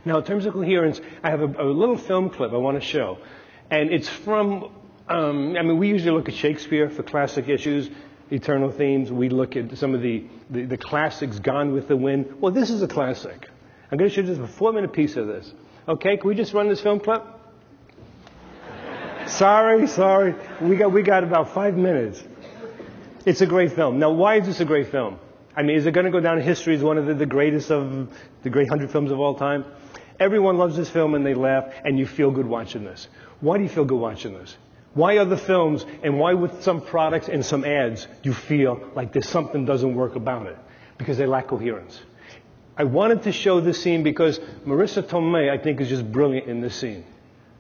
Now, in terms of coherence, I have a little film clip I want to show. And it's from, we usually look at Shakespeare for classic issues, eternal themes. We look at some of the classics, Gone with the Wind. Well, this is a classic. I'm going to show you just a 4-minute piece of this. Okay, can we just run this film clip? Sorry. We got about 5 minutes. It's a great film. Now, why is this a great film? Is it going to go down in history as one of the greatest of the great 100 films of all time? Everyone loves this film and they laugh, and you feel good watching this. Why do you feel good watching this? Why other films and why with some products and some ads you feel like there's something doesn't work about it? Because they lack coherence. I wanted to show this scene because Marissa Tomei, I think, is just brilliant in this scene.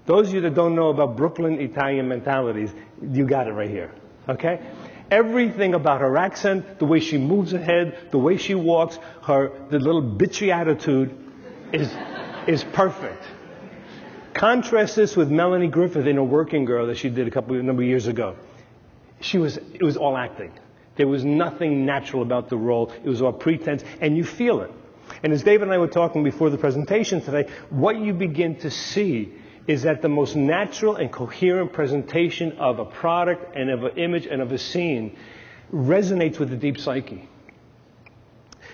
Those of you that don't know about Brooklyn Italian mentalities, you got it right here. Okay? Everything about her accent, the way she moves her head, the way she walks, the little bitchy attitude is perfect. Contrast this with Melanie Griffith in A Working Girl that she did a number of years ago. It was all acting. There was nothing natural about the role. It was all pretense, and you feel it. And as David and I were talking before the presentation today, what you begin to see is that the most natural and coherent presentation of a product and of an image and of a scene resonates with the deep psyche.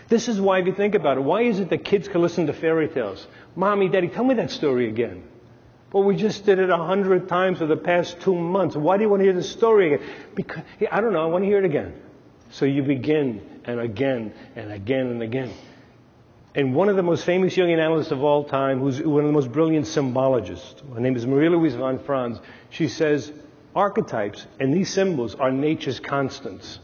This is why, if you think about it, why is it that kids can listen to fairy tales? Mommy, Daddy, tell me that story again. Well, we just did it 100 times for the past 2 months. Why do you want to hear the story again? Because, I don't know, I want to hear it again. So you begin, and again, and again, and again. And one of the most famous Jungian analysts of all time, who's one of the most brilliant symbologists, her name is Marie-Louise von Franz, she says, archetypes and these symbols are nature's constants.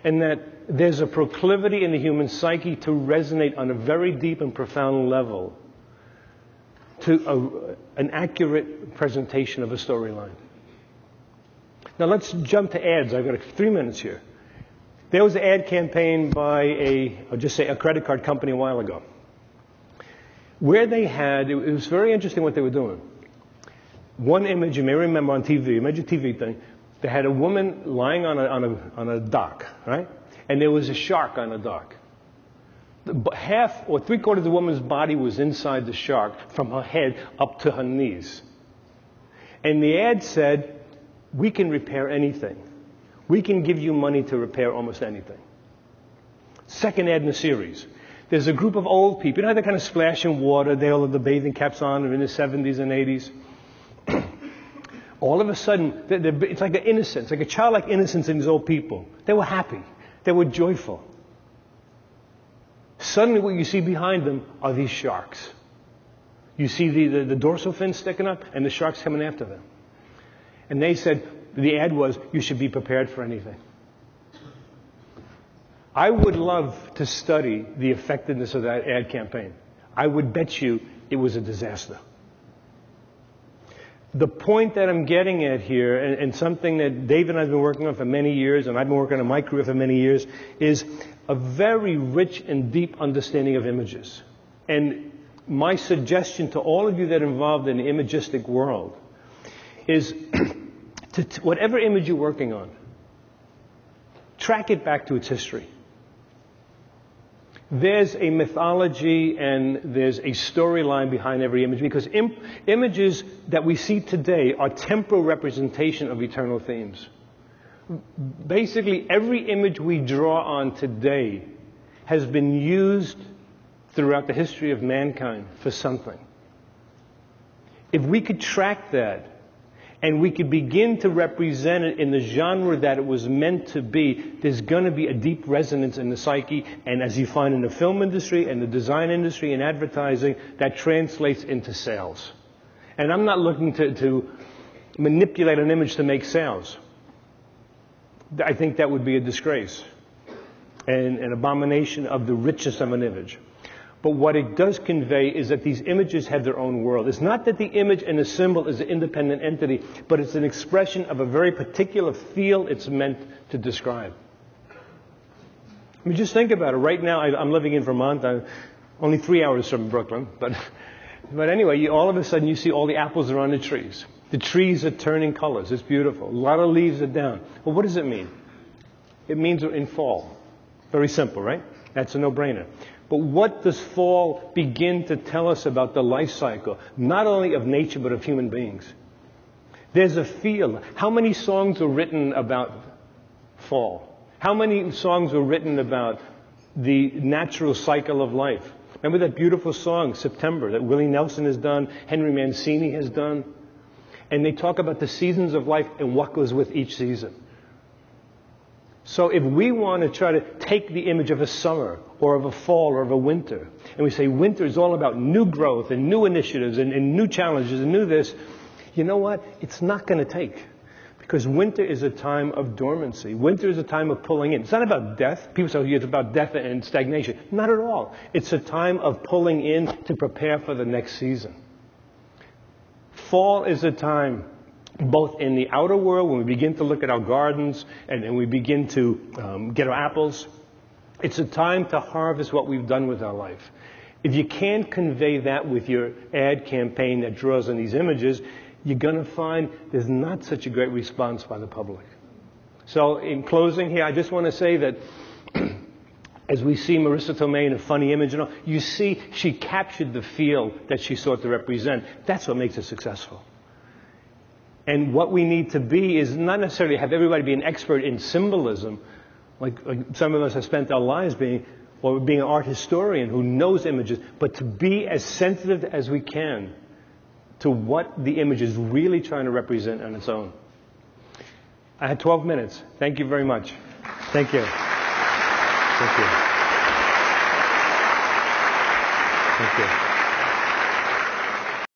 And that there's a proclivity in the human psyche to resonate on a very deep and profound level to an accurate presentation of a storyline. Now let's jump to ads. I've got 3 minutes here. There was an ad campaign by I'll just say a credit card company a while ago, where they had, it was very interesting what they were doing. One image, you may remember on TV, imagine a TV thing, they had a woman lying on a dock, right? And there was a shark on the dock. Half or 3/4 of the woman's body was inside the shark, from her head up to her knees. And the ad said, we can repair anything. We can give you money to repair almost anything. Second ad in the series. There's a group of old people. You know how they kind of splash in water? They all have the bathing caps on. They're in their 70s and 80s. All of a sudden, it's like an innocence, like a childlike innocence in these old people. They were happy. They were joyful. Suddenly what you see behind them are these sharks. You see the dorsal fin sticking up and the sharks coming after them. And they said, the ad was, you should be prepared for anything. I would love to study the effectiveness of that ad campaign. I would bet you it was a disaster. The point that I'm getting at here, and something that Dave and I have been working on for many years, and I've been working on my career for many years, is a very rich and deep understanding of images. And my suggestion to all of you that are involved in the imagistic world is whatever image you're working on, track it back to its history. There's a mythology and there's a storyline behind every image, because images that we see today are temporal representation of eternal themes. Basically, every image we draw on today has been used throughout the history of mankind for something. If we could track that, and we could begin to represent it in the genre that it was meant to be, there's going to be a deep resonance in the psyche. And as you find in the film industry and the design industry and advertising, that translates into sales. And I'm not looking to manipulate an image to make sales. I think that would be a disgrace and an abomination of the richness of an image. But what it does convey is that these images have their own world. It's not that the image and the symbol is an independent entity, but it's an expression of a very particular field it's meant to describe. I mean, just think about it. Right now, I'm living in Vermont. I'm only 3 hours from Brooklyn. But anyway, all of a sudden, you see all the apples are on the trees. The trees are turning colors. It's beautiful. A lot of leaves are down. Well, what does it mean? It means we're in fall. Very simple, right? That's a no-brainer. But what does fall begin to tell us about the life cycle, not only of nature but of human beings? There's a feel. How many songs were written about fall? How many songs were written about the natural cycle of life? Remember that beautiful song, September, that Willie Nelson has done, Henry Mancini has done? And they talk about the seasons of life and what goes with each season. So if we want to try to take the image of a summer or of a fall or of a winter, and we say winter is all about new growth and new initiatives and new challenges and new this, you know what? It's not going to take. Because winter is a time of dormancy. Winter is a time of pulling in. It's not about death. People say it's about death and stagnation. Not at all. It's a time of pulling in to prepare for the next season. Fall is a time, both in the outer world, when we begin to look at our gardens and we begin to get our apples. It's a time to harvest what we've done with our life. If you can't convey that with your ad campaign that draws on these images, you're going to find there's not such a great response by the public. So in closing here, I just want to say that as we see Marissa Tomei in a funny image and all, you see she captured the feel that she sought to represent. That's what makes it successful. And what we need to be is not necessarily have everybody be an expert in symbolism, like some of us have spent our lives being, or being an art historian who knows images, but to be as sensitive as we can to what the image is really trying to represent on its own. I had 12 minutes. Thank you very much. Thank you. Thank you. Thank you.